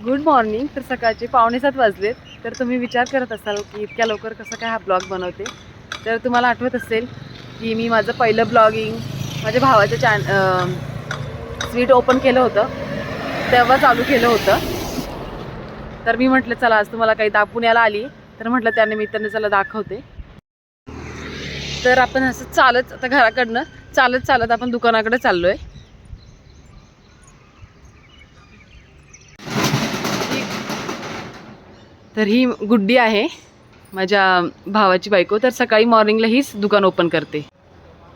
Good morning. तर सकाळचे 6:45 वाजलेत. तर तुम्ही विचार करत असाल की इतक्या लवकर कसं काय हा ब्लॉग बनवते. तर तुम्हाला आठवत असेल की मी माझं पहिलं ब्लॉगिंग माझ्या भावाचं स्वीट ओपन केलं होतं, तेव्हा चालू केलं होतं. तर मी म्हटलं चला आज तुम्हाला काही पुण्याला आली तर म्हटलं त्यानिमित्ताने चला दाखवते. तर आपण असं चालत आता घराकडनं चालत चालत आपण दुकानाकडे चाललोय. तर ही गुड्डी आहे माझ्या भावाची बायको. तर सकाळी मॉर्निंगला हीच दुकान ओपन करते.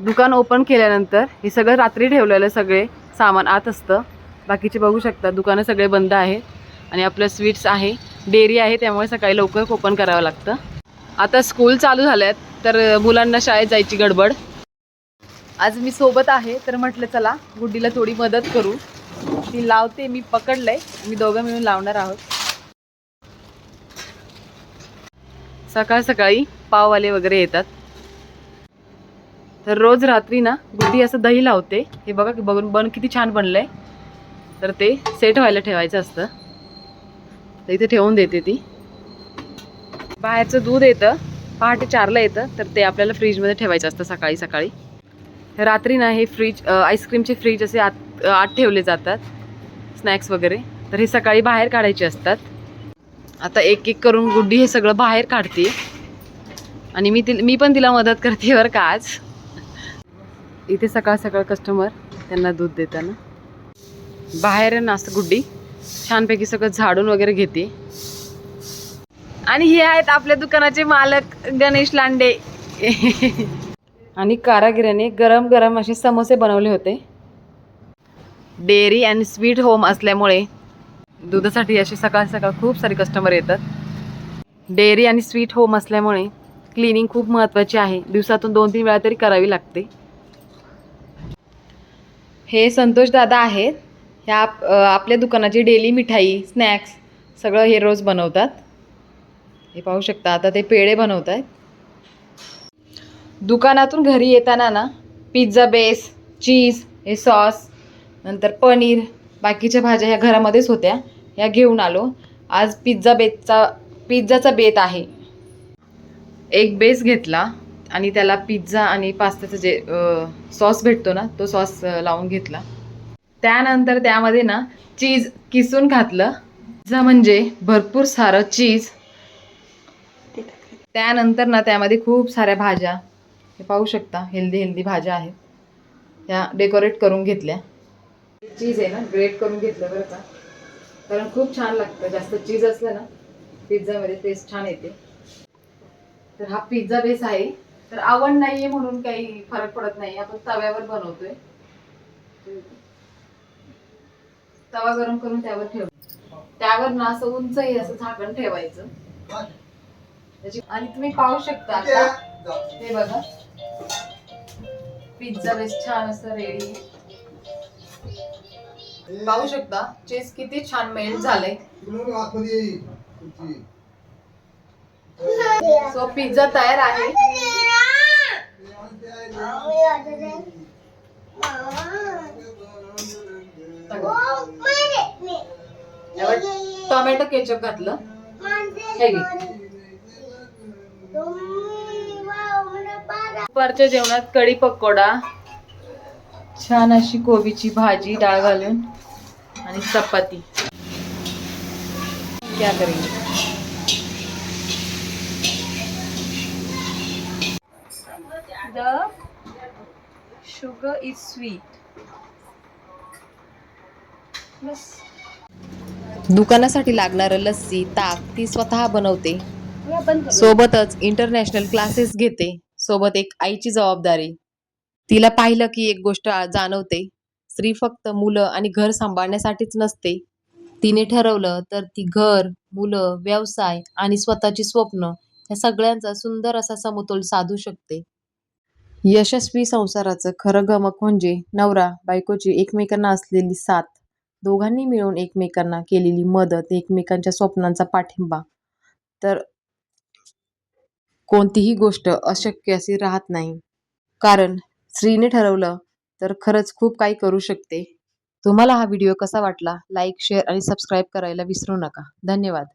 दुकान ओपन केल्यानंतर हे सगळं रात्री ठेवलेलं सगळे सामान आत असतं. बाकीचे बघू शकता दुकानं सगळे बंद आहेत. आणि आपलं स्वीट्स आहे, डेअरी आहे, त्यामुळे सकाळी लवकर ओपन करावं लागतं. आता स्कूल चालू झाल्यात तर मुलांना शाळेत जायची गडबड. आज मी सोबत आहे तर म्हटलं चला गुड्डीला थोडी मदत करू. ती लावते, मी पकडलंय, मी दोघं मिळून लावणार आहोत. सकाळ सकाळी पाववाले वगैरे येतात. तर रोज रात्री ना गुड्डी असं दही लावते. हे बघा की बन किती छान बनलंय. तर ते सेट व्हायला ठेवायचं असतं. तर इथे ठेवून देते ती. बाहेरचं दूध येतं पहाटे 4ला येतं, तर ते आपल्याला फ्रीजमध्ये ठेवायचं असतं सकाळी सकाळी. रात्री ना हे आईस्क्रीमचे फ्रीज असे आत ठेवले जातात, स्नॅक्स वगैरे. तर हे सकाळी बाहेर काढायचे असतात. आता एक एक करून गुड्डी हे सगळं बाहेर काढते आणि मी पण तिला मदत करते बरं का आज. इथे सकाळ सकाळ कस्टमर त्यांना दूध देताना बाहेर नास्त गुड्डी छानपैकी सगळं झाडून वगैरे घेते. आणि हे आहेत आपल्या दुकानाचे मालक गणेश लांडे. आणि कारागिराने गरम गरम असे समोसे बनवले होते. डेअरी अँड स्वीट होम असल्यामुळे दुधासाठी असे सकाळ सकाळ खूप सारे कस्टमर येतात. डेअरी आणि स्वीट होम असल्यामुळे क्लिनिंग खूप महत्त्वाची आहे. दिवसातून 2-3 वेळा तरी करावी लागते. हे संतोष दादा आहेत. ह्या आपल्या दुकानाची डेली मिठाई, स्नॅक्स सगळं हे रोज बनवतात. हे पाहू शकता आता ते पेढे बनवत आहेत. दुकानातून घरी येताना ना पिझ्झा बेस, चीज, हे सॉस, नंतर पनीर, बाकीच्या भाज्या ह्या घरामध्येच होत्या, ह्या घेऊन आलो. आज पिझ्झाचा बेत आहे. एक बेस घेतला आणि त्याला पिझ्झा आणि पास्त्याचं जे सॉस भेटतो ना तो सॉस लावून घेतला. त्यानंतर त्यामध्ये ना चीज किसून घातलं. पिझ्झा म्हणजे भरपूर सारं चीज. त्यानंतर ना त्यामध्ये खूप साऱ्या भाज्या, हे पाहू शकता हेल्दी हेल्दी भाज्या आहेत, ह्या डेकोरेट करून घेतल्या. चीज आहे ना ग्रेट करून घेतलं बरं का, कारण खूप छान लागतं. जास्त चीज असलं ना पिझ्झामध्ये टेस्ट छान येते. तर हा पिझ्झा बेस आहे. तर आवड नाहीये म्हणून काही फरक पडत नाही, आपण तव्यावर बनवतोय. तवा गरम करून त्यावर ठेव, त्यावर ना असं उंच असं झाकण ठेवायचं. आणि तुम्ही पाहू शकता आता हे बघा पिझ्झा बेस छान असं रेडी. पाहू शकता चीज किती छान मेल्ट झालंय. सो पिझ्झा तयार आहे. टोमॅटो केचप घातलं. दुपारच्या जेवणात कढी पकोडा, छान अशी कोबीची भाजी डाळ घालून आणि चपाती. क्या करेंगे. The sugar is sweet. दुकानासाठी लागणारं लस्सी, ताक ती स्वतः बनवते. सोबतच इंटरनॅशनल क्लासेस घेते. सोबत एक आईची जबाबदारी. तिला पाहिलं की एक गोष्ट जाणवते, स्त्री फक्त मुलं आणि घर सांभाळण्यासाठीच नसते. तिने ठरवलं तर ती घर, मुलं, व्यवसाय आणि स्वतःची स्वप्न या सगळ्यांचा सुंदर असा समतोल साधू शकते. यशस्वी संसाराचं खरं गमक म्हणजे नवरा बायकोची एकमेकांना असलेली साथ, दोघांनी मिळून एकमेकांना केलेली मदत, एकमेकांच्या स्वप्नांचा पाठिंबा. तर कोणतीही गोष्ट अशक्य अशी राहत नाही, कारण स्त्रीने ठरवलं तर खरंच खूप काही करू शकते. तुम्हाला हा व्हिडिओ कसा वाटला लाईक शेअर आणि सबस्क्राईब करायला विसरू नका. धन्यवाद.